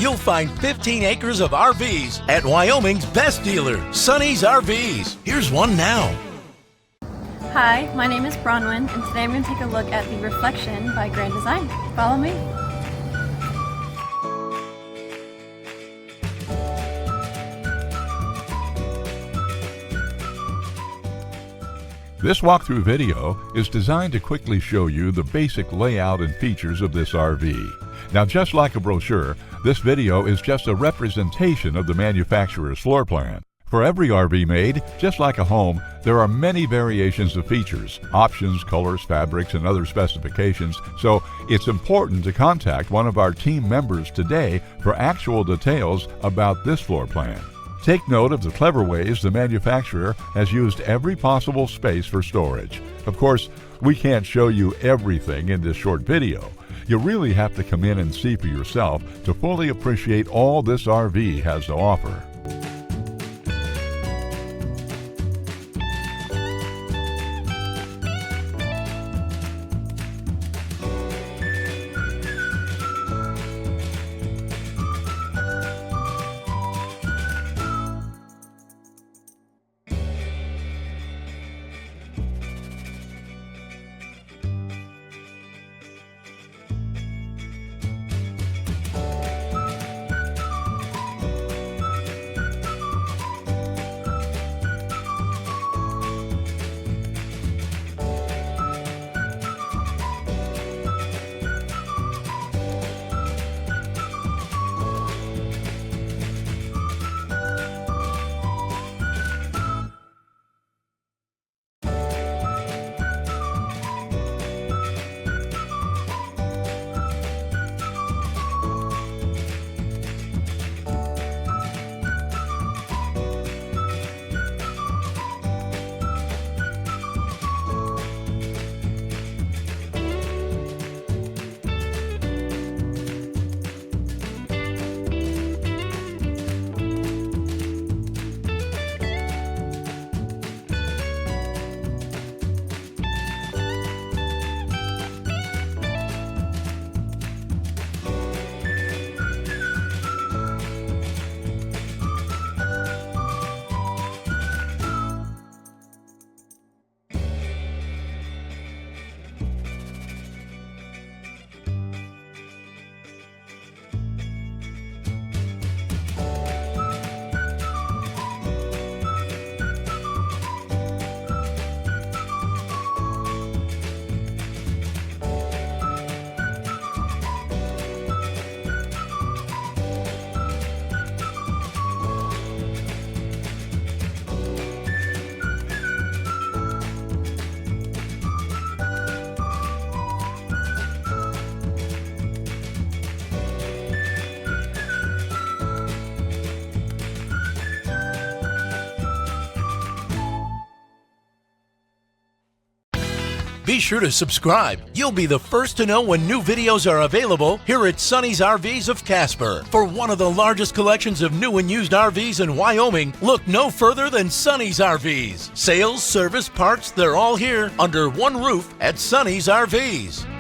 you'll find 15 acres of RVs at Wyoming's best dealer, Sonny's RVs. Here's one now. Hi, my name is Bronwyn, and today I'm going to take a look at the Reflection by Grand Design. Follow me. This walkthrough video is designed to quickly show you the basic layout and features of this RV. Now, just like a brochure, this video is just a representation of the manufacturer's floor plan. For every RV made, just like a home, there are many variations of features, options, colors, fabrics, and other specifications, so it's important to contact one of our team members today for actual details about this floor plan. Take note of the clever ways the manufacturer has used every possible space for storage. Of course, we can't show you everything in this short video. You really have to come in and see for yourself to fully appreciate all this RV has to offer. Be sure to subscribe. You'll be the first to know when new videos are available here at Sonny's RVs of Casper. For one of the largest collections of new and used RVs in Wyoming, look no further than Sonny's RVs. Sales, service, parts, they're all here under one roof at Sonny's RVs.